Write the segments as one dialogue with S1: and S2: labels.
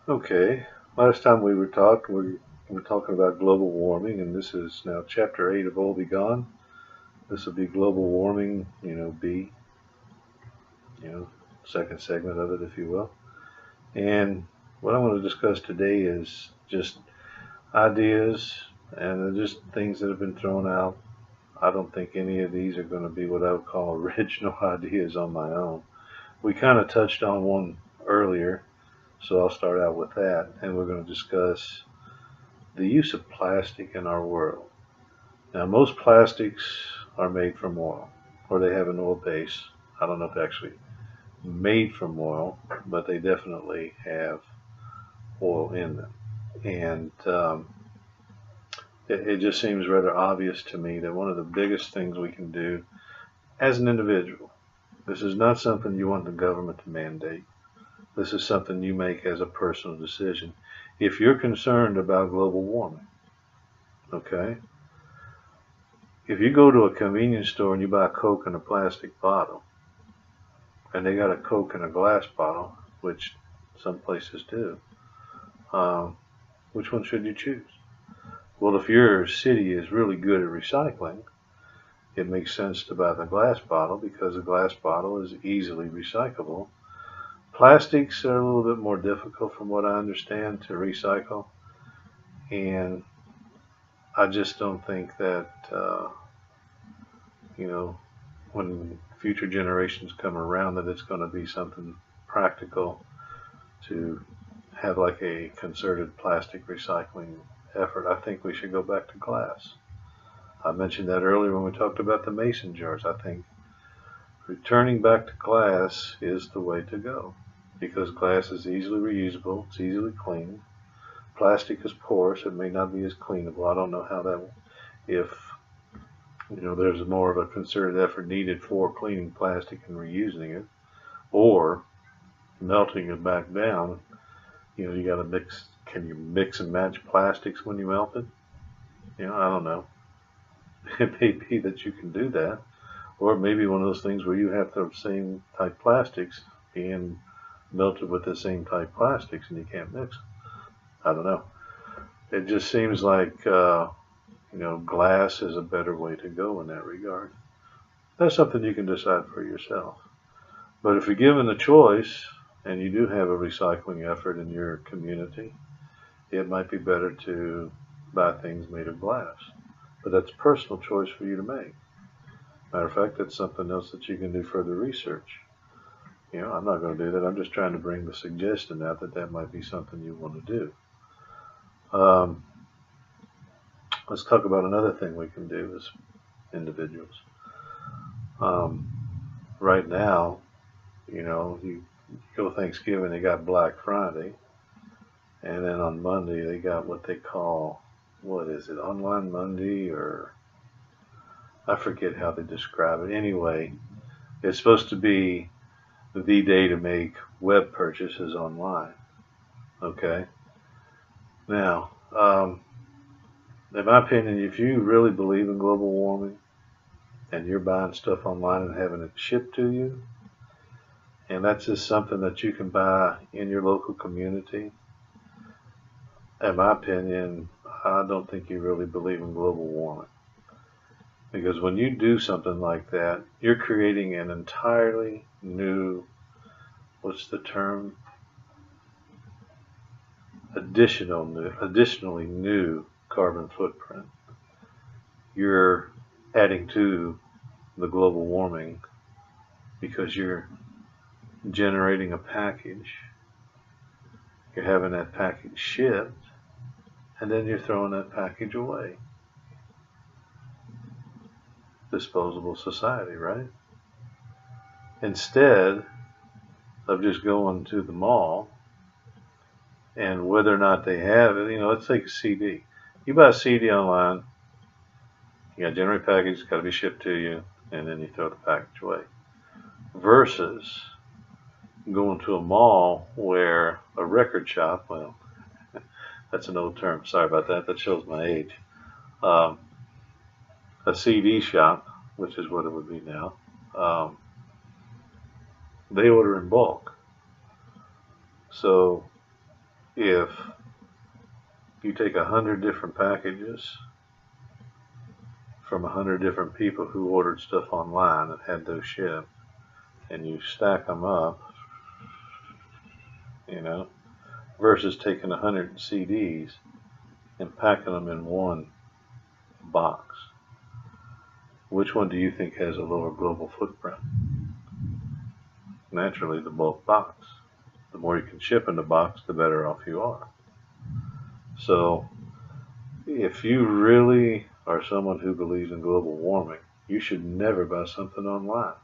S1: Okay, last time we were talking about global warming, and this is now chapter 8 of Old Be Gone. This will be global warming, B, you know, second segment of it, if you will. And what I want to discuss today is just ideas and just things that have been thrown out. I don't think any of these are going to be what I would call original ideas on my own. We kind of touched on one earlier, so I'll start out with that, and we're going to discuss the use of plastic in our world. Now, most plastics are made from oil, or they have an oil base. I don't know if they're actually made from oil, but they definitely have oil in them. And it just seems rather obvious to me that one of the biggest things we can do as an individual, this is not something you want the government to mandate. This is something you make as a personal decision. If you're concerned about global warming, okay, if you go to a convenience store and you buy Coke in a plastic bottle, and they got a Coke in a glass bottle, which some places do, um, which one should you choose? Well, if your city is really good at recycling, it makes sense to buy the glass bottle because a glass bottle is easily recyclable. Plastics are a little bit more difficult, from what I understand, to recycle, and I just don't think that you know when future generations come around that it's going to be something practical to have like a concerted plastic recycling effort. I think we should go back to glass. I mentioned that earlier when we talked about the mason jars. I think returning back to glass is the way to go because glass is easily reusable, it's easily cleaned. Plastic is porous, it may not be as cleanable. I don't know how that, if there's more of a concerted effort needed for cleaning plastic and reusing it, or melting it back down. You got to mix. Can you mix and match plastics when you melt it? I don't know. It may be that you can do that, or it may be one of those things where you have the same type plastics being melted with the same type plastics, and you can't mix them. I don't know. It just seems like glass is a better way to go in that regard. That's something you can decide for yourself. But if you're given the choice and you do have a recycling effort in your community, it might be better to buy things made of glass. But that's a personal choice for you to make. Matter of fact, that's something else that you can do further research. I'm not going to do that. I'm just trying to bring the suggestion out that that might be something you want to do. Let's talk about another thing we can do as individuals. Um, right now, you go Thanksgiving, they got Black Friday, and then on Monday they got what they call, what is it, Online Monday, or I forget how they describe it. Anyway, it's supposed to be the day to make web purchases online. Okay. Now, in my opinion, if you really believe in global warming and you're buying stuff online and having it shipped to you, and that's just something that you can buy in your local community, in my opinion, I don't think you really believe in global warming. Because when you do something like that, you're creating an entirely new, what's the term? Additionally new carbon footprint. You're adding to the global warming because you're generating a package, you're having that package shipped, and then you're throwing that package away. Disposable society, right? Instead of just going to the mall and whether or not they have it, let's take a CD. You buy a CD online, you got to generate a package, it's got to be shipped to you, and then you throw the package away. Versus going to a mall where a record shop, well, that's an old term, sorry about that, that shows my age. Um, a CD shop, which is what it would be now, they order in bulk. So if you take 100 different packages from 100 different people who ordered stuff online and had those shipped, and you stack them up, you know, versus taking 100 CDs and packing them in one box. Which one do you think has a lower global footprint? Naturally, the bulk box. The more you can ship in the box, the better off you are. So, if you really are someone who believes in global warming, you should never buy something online.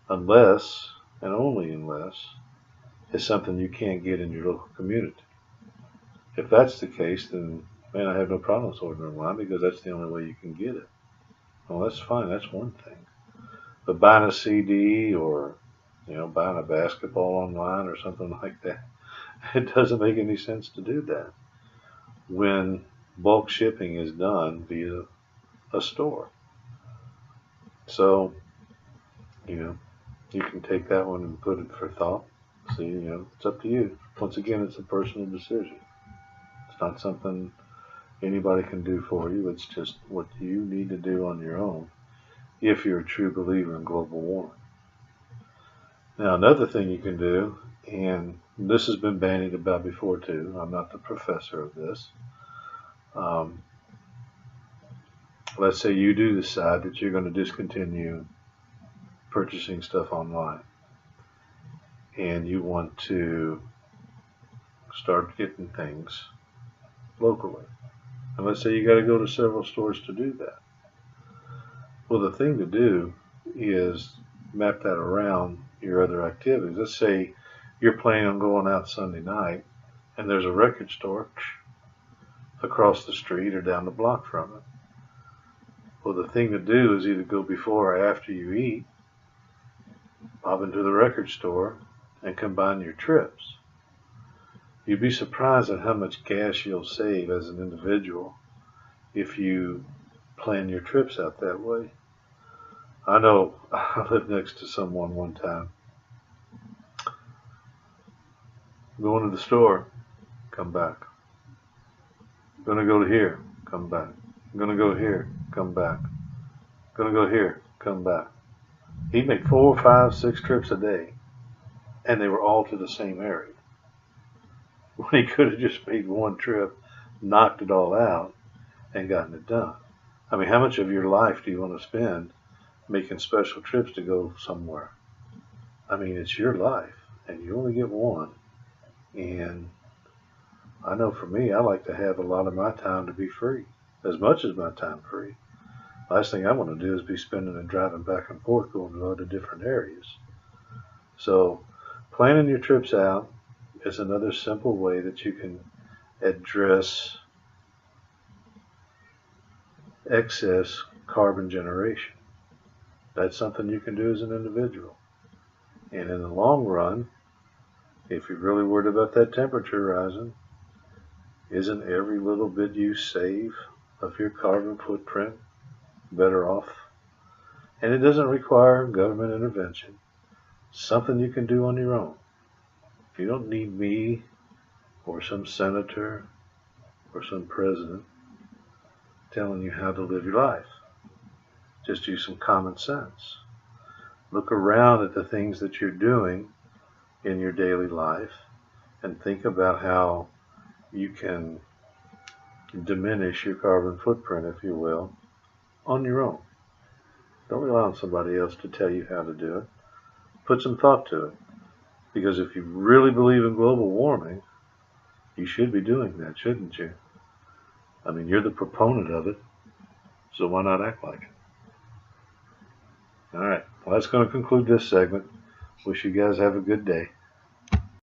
S1: Unless, and only unless, it's something you can't get in your local community. If that's the case, then, man, I have no problems ordering online because that's the only way you can get it. Well, that's fine. That's one thing. But buying a CD or, buying a basketball online or something like that, it doesn't make any sense to do that when bulk shipping is done via a store. So, you can take that one and put it for thought. See, it's up to you. Once again, it's a personal decision. It's not something anybody can do for you. It's just what you need to do on your own if you're a true believer in global warming. Now, another thing you can do, and this has been bandied about before too, I'm not the professor of this. Let's say you do decide that you're going to discontinue purchasing stuff online and you want to start getting things locally. And let's say you got to go to several stores to do that. Well, the thing to do is map that around your other activities. Let's say you're planning on going out Sunday night and there's a record store across the street or down the block from it. Well, the thing to do is either go before or after you eat, pop into the record store, and combine your trips. You'd be surprised at how much gas you'll save as an individual if you plan your trips out that way. I know I lived next to someone one time. Going to the store, come back. Gonna go to here, come back. Gonna go here, come back. Gonna go here, come back. He'd make 4, 5, 6 trips a day, and they were all to the same area. When he could have just made one trip, knocked it all out, and gotten it done. I mean, how much of your life do you want to spend making special trips to go somewhere? I mean, it's your life, and you only get one. And I know for me, I like to have a lot of my time to be free, as much as my time free. Last thing I want to do is be spending and driving back and forth going to other different areas. So planning your trips out is another simple way that you can address excess carbon generation. That's something you can do as an individual. And in the long run, if you're really worried about that temperature rising, isn't every little bit you save of your carbon footprint better off? And it doesn't require government intervention. Something you can do on your own. You don't need me or some senator or some president telling you how to live your life. Just use some common sense. Look around at the things that you're doing in your daily life and think about how you can diminish your carbon footprint, if you will, on your own. Don't rely on somebody else to tell you how to do it. Put some thought to it. Because if you really believe in global warming, you should be doing that, shouldn't you? I mean, you're the proponent of it, so why not act like it? All right, well, that's going to conclude this segment. Wish you guys have a good day.